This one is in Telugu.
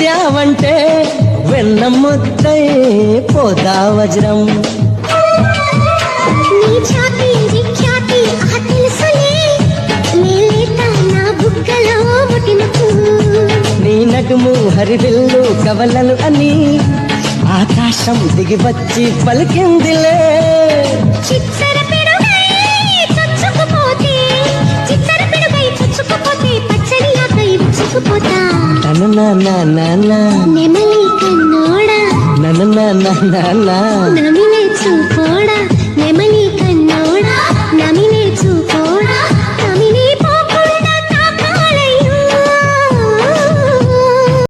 చేరావంటే వెన్న ముద్దై పోదా వజ్రం. నీ ఛాతి విఖ్యాతి తెలుసులే లేలేత నా బుగ్గలో ముటిమకు. నీ నడుము హరివిల్లు కవలలు అని ఆకాశం దిగి వచ్చి పలికిందిలే. చిత్తర పిడుగై చచ్చుకుపోతే చిత్తర పిడుగై చచ్చుకుపోతే పచ్చని ఆకై విచ్చుకుపోతా. తన నా నెమలి కన్నోడా నన్ను నమిలే చూపోడా.